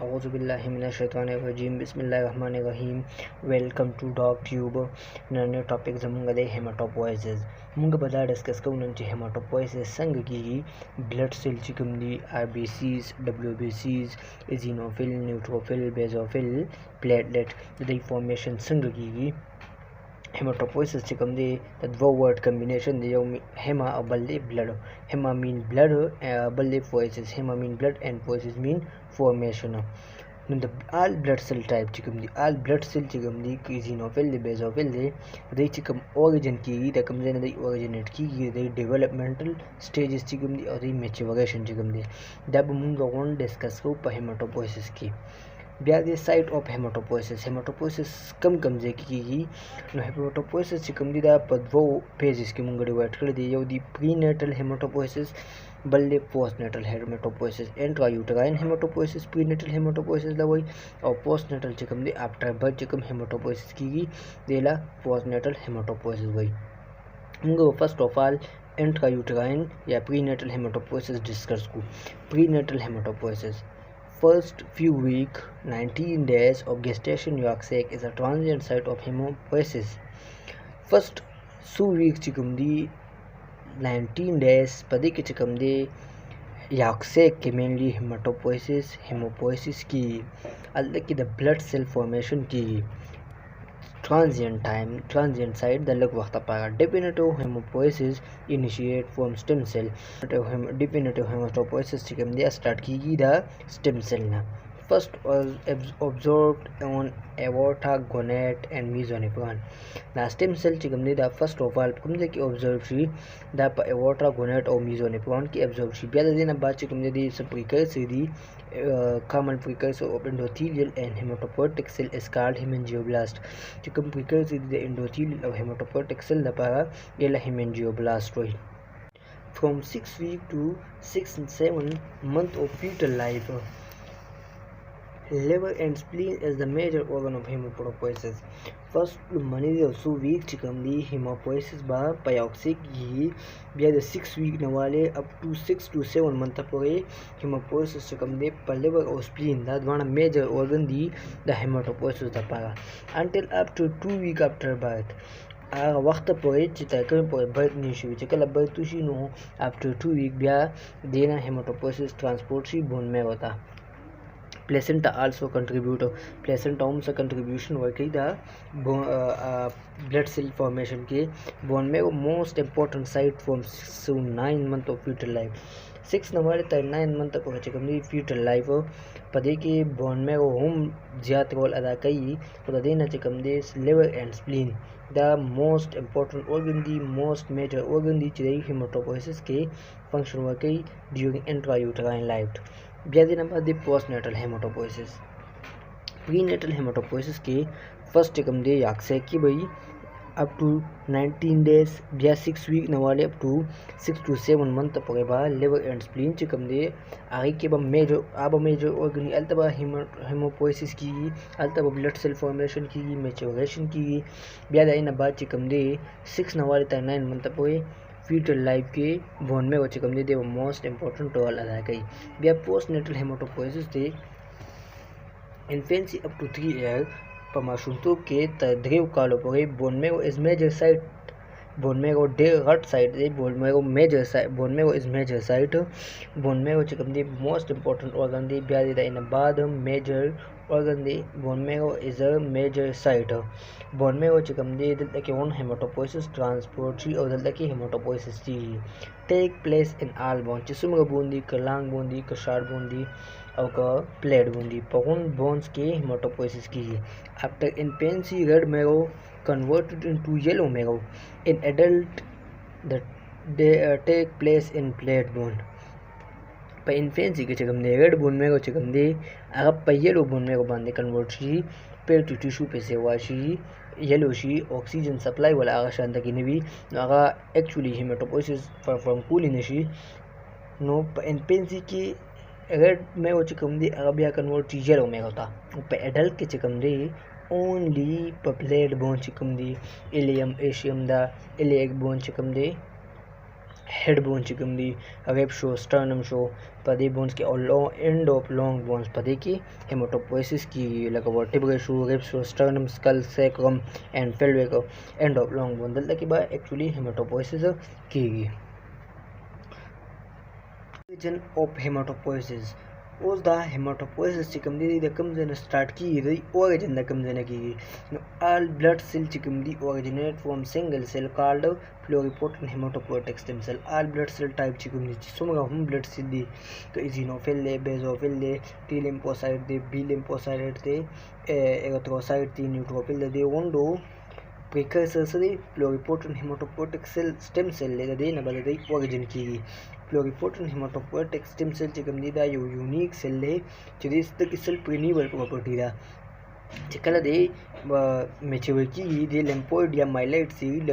औज़ुबिल्लाहिमिनश्शैतानिर्रजीम बिस्मिल्लाहिर्रहमानिर्रहीम। Welcome to dog tube. नन्हे टॉपिक जमुंगदे haematopoiesis munga bada discuss kaunanchi hematopoiesis sangagi blood cell chikumdi RBCs WBCs eosinophil neutrophil basophil platelet the formation sangagi hematopoiesis chikumdi that word combination the hema balle blood. Hema mean blood, balle poiesis. Hema mean blood and poiesis mean formation. The all blood cell type chikum the all blood cell chikum the eosinophil the basophil they chikum origin ki the comes in the originate ki the developmental stages chikum the or the maturation chikum the dab munga one discuss ko hematopoiesis ki the site of hematopoiesis. Hematopoiesis kam je ki no hematopoiesis chikum the padvo phases ki munga divide kar di yo the prenatal hematopoiesis balle postnatal hematopoiesis intrauterine hematopoiesis prenatal hematopoiesis la वही और postnatal चिकम दे after birth चिकम hematopoiesis की देला postnatal hematopoiesis वही मुंगो first of all intrauterine या prenatal hematopoiesis discuss को prenatal hematopoiesis first few week 19 days of gestation yolk sac is a transient site of hematopoiesis first 2 weeks चिकम दी 19 days पदी के चिकम दे yolk sac के mainly hematopoiesis की अलग की the blood cell formation की transient site द लग वक्त पाएगा. definitive hematopoiesis initiate from stem cell. definitive hematopoiesis चिकम दे start की the stem cell ना first was observed on aorta, gonad and mesonephron. The stem cell चिकम दे first of all कुम दे की observed थी द aorta, gonad और mesonephron की observed थी बिया देना बात चिकम दे सब precursor दी common precursor of endothelial and hematopoietic cell is called hemangioblast. चिकम precursor दी endothelial और hematopoietic cell द पागा ये ला hemangioblast हुई. From 6 weeks to 6 and 7 months of fetal life, liver and spleen is the major organ of hematopoiesis. First mani of 2 week चिकम दी hematopoiesis बा pyroxic ही बिया the 6 week नवाले up to 6 to 7 month तक पूरे hematopoiesis चिकम दे पर liver और spleen दा द्वारा major organ the the hematopoiesis दा पागा until up to 2 week after birth. वक्त पूरे चिता कम पूरे birth नहीं शुरू चिकल birth तो शी नो after 2 week बिया देना hematopoiesis transport शी bone में होता. Placenta also contribute. Placenta also contribution work the blood cell formation के bone में most important site from 6 to 9 month of fetal life. 6 नंबर तक 9 month तक पहुँचे कम fetal life पदे के bone में हम ज़्यादा रोल अदा कई तो देना चिकम दे liver and spleen the most important organ the most major organ the चिड़ै hematopoiesis के function work during intrauterine life. ब्यादी नंबर दी postnatal hematopoiesis. prenatal hematopoiesis के first चिकम दे yolk sac की भाई up to 19 days ब्या 6 week नवाले up to 6 to 7 month तक पके बा liver and spleen चिकम दे आगे के बा major organ अल्तबा hematopoiesis की अल्तबा blood cell formation की maturation की ब्या दा इन बाद चिकम दे 6 नवाले तक 9 month तक पके fetal life के बोन में वो चिकम दे वो मोस्ट इम्पोर्टेंट रोल अदा करी बिया postnatal hematopoiesis थे infancy up to 3 years पमाशुंतो के तद्रेव कालो पगे बोन में वो इज मेजर साइट बोन में वो डे हट साइट दे बोन में वो मेजर साइट बोन में वो इज मेजर साइट बोन में वो चिकम दे मोस्ट इम्पोर्टेंट ऑर्गन दे बिया दे इन बाद मेजर organ दे बोन में वो is a major site bone में वो चिकम दे दिल के वन हेमाटोपोइसिस ट्रांसपोर्टरी और दिल के हेमाटोपोइसिस टी take place in all bone चिसुम बूंदी कलांग बूंदी कशार बूंदी और का प्लेट बूंदी पवन बोन्स के हेमाटोपोइसिस की after infancy red marrow converted into yellow marrow in adult that they take place in plate bone. पर इन्फेंसी के चिकम दे रेड बोन में को चिकम दे अगर पर येलो बोन में को बांधे कन्वर्ट शी पेट टू टिश्यू पे से हुआ शी येलो शी ऑक्सीजन सप्लाई वाला आगा शांत की नहीं भी अगर एक्चुअली हेमाटोपोइसिस फ्रॉम कूलिंग शी नो पर इन्फेंसी की रेड में वो चिकम दे अगर बिया कन्वर्ट येलो में होता पर एडल्ट के चिकम दे only plate bone चिकम दे इलियम एशियम दा इलियक बोन चिकम दे head bone چې کوم دي رب شو سټرنم شو په دې بونز کې او end of long bones په دې کې هیماتوپویسس کیږي لکه ورټیبرا شو رب شو سټرنم سکل سیکرم اینڈ pelvic end of long bone دلته کې به اکچولی هیماتوپویسس کیږي. origin of hematopoiesis اوس دا هیماتوپویسس چې کوم دی د کوم ځای نه سٹارټ کیږي دی origin د کوم ځای نه کیږي نو all blood cell چې کوم دی originate from single cell called pluripotent hematopoietic stem cell. all blood cell type چې کوم دي چې څومره هم blood cell دي که eosinophil دی basophil دی T lymphocyte دی B lymphocyte دی erythrocyte دی neutrophil دی وندو precursors دی pluripotent hematopoietic cell stem cell دی د دې نه بل دی origin کیږي. pluripotent hematopoietic stem cell چې کوم دی دا یو یونیک سیل دی چې د ستکي سیل پرینیول پراپرټي ده چې کله دی میچور کیږي د لیمفوید یا مایلایټ سیل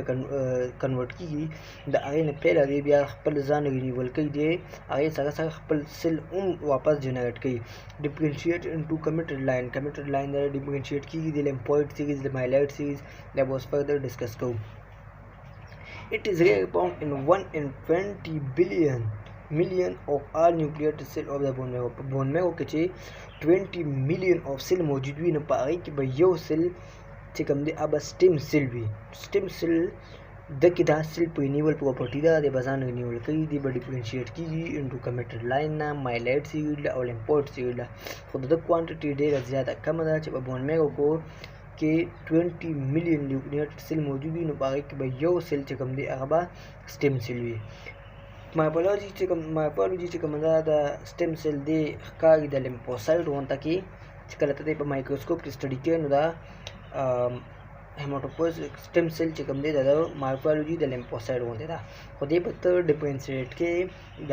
کنورټ کیږي د هغې نه پیله دی بیا خپل ځان رینیول کوي دی هغې سره سره خپل سیل هم واپس جنریټ کوي. ډیفرینشیټ انټو کمیټډ لاین دا ډیفرینشیټ کیږي د لیمفوید سیریز د مایلایټ سیریز دا به اوس فردر ډسکس کوو. It is rare found in 1 in 20 million of all nucleated cell of the bone marrow. bone marrow کې چې 20 million of cell موجود وي نو په هغې کې به یو سیل چې کوم دی هغه به stem cell وي. stem cell د کې دا سیل پرینیول پراپرټي ده د به ځان رینیول کوي دی به ډیفرینشیټ کیږي انټو کمیټډ لاین نه مایلایټ سیریز او لیمفوید سیریز ده خو د کوانټیټي ډېره زیاته کمه ده چې په بون میرو کو کې 20 million نیوکلیټډ سیل موجود وي نو په هغې کې به یو سیل چې کوم دی هغه به سټیم سیل وي. مایپالوجي چې کوم ده د سټیم سیل دی ښکاري د لیمفوسایټ غونته کې چې کله ته په مایکروسکوپ کې سټډي کوې نو دا هیماتوپویټک سټیم سیل چې کوم دی د مایپالوجي د لیمفوسایټ غونته ده خو دې به ته ډیفرینشیټ کې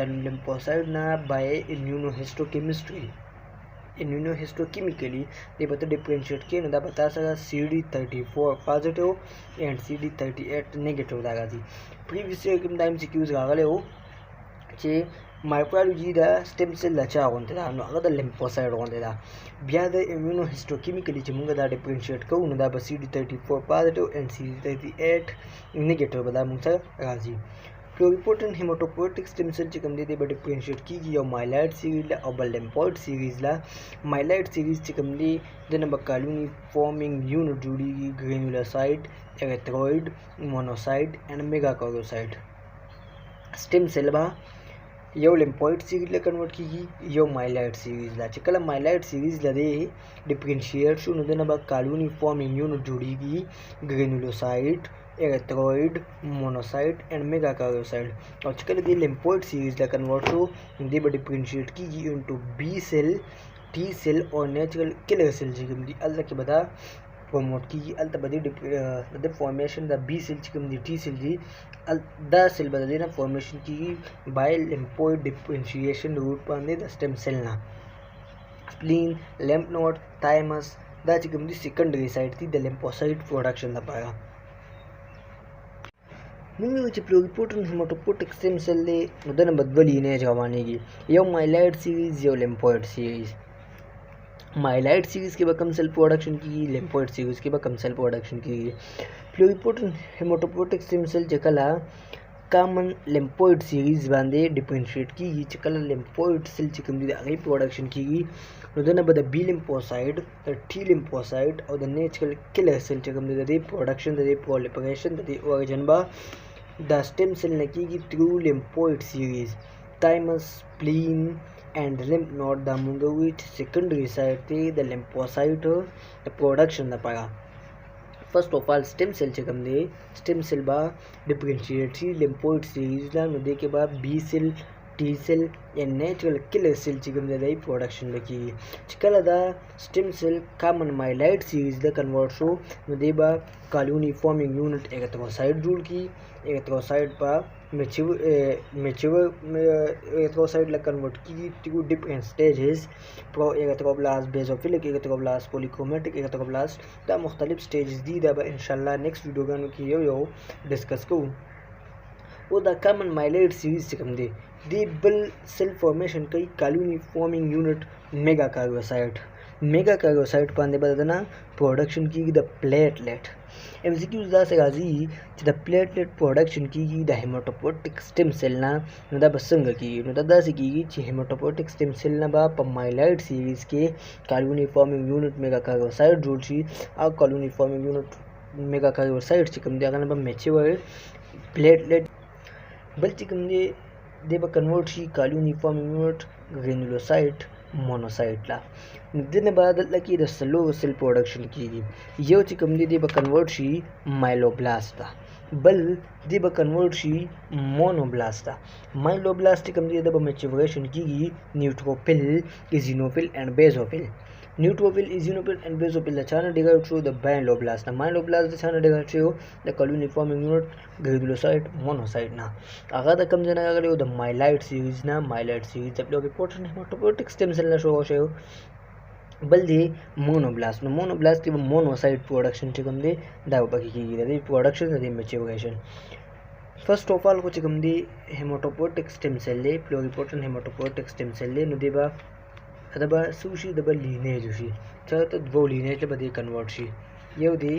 د لیمفوسایټ نه بای immunohistochemically they both differentiate کې نو دا به تاسو سره CD34 positive and CD38 negative راغلي. previously کوم د MCQs راغلي وو چې مایکروبیولوژي د سټیم سیل لچا غونډه ده نو هغه د لیمفوسایټ غونډه ده بیا د immunohistochemically چې موږ دا ډیفرینشیټ کوو نو دا به CD34 positive and CD38 negative به دا موږ سره راځي. pluripotent hematopoietic stem cell چې کوم دی به ډیفرینشیټ کیږي یو مایلایټ سیریز او بل لیمفوید سیریز لا مایلایټ سیریز چې کوم دی د نمبر کالونی فارمینګ یونټ جوړیږي ګرینولوسایټ ایریتھروئډ مونوسایټ اینڈ میگاکاروسایټ. سټیم سیل با یو لیمفوید سیریز له کنورټ کیږي یو مایلایټ سیریز لا چې کله مایلایټ سیریز لدی ډیفرینشیټ شو نو د نمبر کالونی فارمینګ یونټ جوړیږي ګرینولوسایټ erythroid monocyte and megakaryocyte او چې کله د لیمفوید سیریز له کنورټ شو دی به ډیفرینشیټ کیږي انټو بی سیل ټي سیل او نیچرل کلر سیل چې کوم دي هلته کې به دا پروموټ کیږي هلته به د فارمیشن د بی سیل چې کوم دي ټي سیل دي دا سیل به د دې نه فارمیشن کیږي بای لیمفوید ډیفرینشیشن روټ باندې د سټیم سیل نه. سپلین لیمف نوډ تایمس دا چې کوم دي سیکنډري سایټ دي د لیمفوسایټ پروډکشن لپاره. موږ چې pluripotent hematopoietic stem cell دی نو د نه بدولي نه روانېږي یو مایلایټ سیریز یو لیمفوید سیریز. مایلایټ سیریز کې به کم سیل پروډکشن کیږي لیمفوید سیریز کې به کم سیل پروډکشن کیږي. pluripotent hematopoietic stem cell چې کله کامن لیمفوید سیریز باندې ډیفرینشیټ کیږي چې کله لیمفوید سیل چې کوم دي د هغې پروډکشن کیږي نو د نه به د بی لیمفوسایټ د ټي لیمفوسایټ او د نیچرل کلر سیل چې کوم دي د دې پروډکشن د دې پرولیفریشن د دې اورجن به د سټیم سیل نه کیږي تھرو لیمفوید سیریز. تایمس سپلین اینڈ لیمف نوډ دا موږ وایو چې سیکنډري سایټ دی د لیمفوسایټ د پروډکشن لپاره. فرسٹ آف آل سٹیم سیل چې کوم دی سٹیم سیل با ډیفرینشیټ شي لیمفوید سیریز لا نو دې کې به بی سیل ټي سیل یا نیچرل کلر سیل چې کوم دی پروډکشن لکېږي. چې کله دا سټیم سیل کامن مایلایټ سیریز له کنورټ شو نو دی به کالونی فارمینګ یونټ ایریتھروسایټ جوړ کړي. ایریتھروسایټ به میچور ایریتھروسایټ له کنورټ کیږي ټو ډیفرنٹ سټیجز پرو ایریتھروبلاست بیزوفیلک ایریتھروبلاست پولیکرومیټک ایریتھروبلاست دا مختلف سټیجز دي دا به ان شاء الله نیکسٹ ویډیوګانو کې یو ډسکس کوو. او دا کامن مایلایټ سیریز چې کوم دی दे बल cell formation कई colony forming unit mega कार्योसाइट पांदे बदना प्रोडक्शन की the platelet MCQs दा से गाजी the platelet production की द हेमाटोपोइएटिक स्टेम सेल ना नदा बसंग की नदा दा से की हेमाटोपोइएटिक स्टेम सेल ना बा माइलाइड सीरीज के colony forming unit megakaryocyte जोड़ची आ colony forming unit megakaryocyte चिकम दे अगन बा मैच्योर प्लेटलेट बल चिकम दे बा कन्वर्ट शी colony forming unit granulocyte monocyte ला दिन बाद लकी द स्लो सेल प्रोडक्शन की यो चिकम दे बा कन्वर्ट शी माइलोब्लास्ट बल दे बा कन्वर्ट शी मोनोब्लास्ट माइलोब्लास्ट चिकम दे बा मैच्योरेशन की न्यूट्रोफिल इजिनोफिल एंड बेसोफिल न्यूट्रोफिल इजिनोफिल एंड बेसोफिल चाना डिवाइड थ्रू द माइलोब्लास्ट चाना divide through the colony forming unit granulocyte monocyte ना आगा द कम जना अगर द माइलाइड सीरीज ना माइलाइड सीरीज अपने इंपॉर्टेंट हेमाटोपोइएटिक स्टेम सेल ना शो होशे बल दे मोनोब्लास्ट की मोनोसाइट प्रोडक्शन चिकम दे दाव बाकी की दे प्रोडक्शन दे मैच्योरेशन फर्स्ट ऑफ ऑल को चिकम दे हेमाटोपोइएटिक स्टेम सेल ले प्लुरिपोटेंट हेमाटोपोइएटिक स्टेम सेल ले नु देबा अदबा सुशी दबा लीनेज उशी चाहे तो वो लीनेज ले बदे कन्वर्ट शी ये दे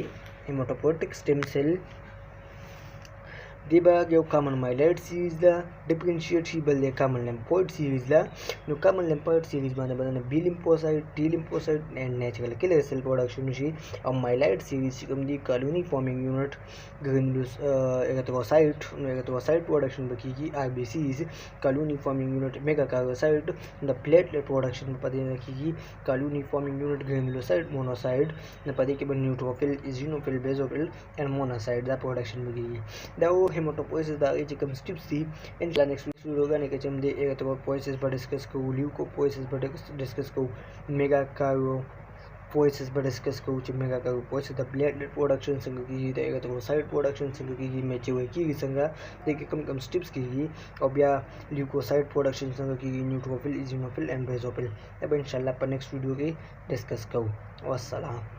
हेमाटोपोइएटिक स्टेम सेल दिबा यो कॉमन माइलाइड सीरीज ला डिफरेंशिएट शी बल कॉमन लिम्फोइड सीरीज ला नो कॉमन लिम्फोइड सीरीज माने बदन B lymphocyte T lymphocyte and natural killer cell production शी और माइलाइड सीरीज कम दी कॉलोनी फॉर्मिंग यूनिट एगथोसाइट प्रोडक्शन बकी की RBCs colony forming unit megakaryocyte the platelet production पदे रखी की colony forming unit granulocyte monocyte न पदे के बन neutrophil eosinophil basophil and monocyte the production बकी द हेमाटोपोइएसिस दा चिकम स्टेप्स थी इन नेक्स्ट वीडियो होगा ने के चमदे एक तो पोइसिस पर डिस्कस को ल्यूकोपोइसिस पर डिस्कस को मेगा कार्योपोइसिस पर डिस्कस को मेगा कार्योपोइसिस द प्लेटलेट प्रोडक्शन संग की द एक तो साइट प्रोडक्शन संग की मैच्योर की संग देखिए कम स्टेप्स की और या ल्यूकोसाइट प्रोडक्शन संग की न्यूट्रोफिल इजिनोफिल एंड बेसोफिल अब इंशाल्लाह पर नेक्स्ट वीडियो की डिस्कस को। वस्सलाम।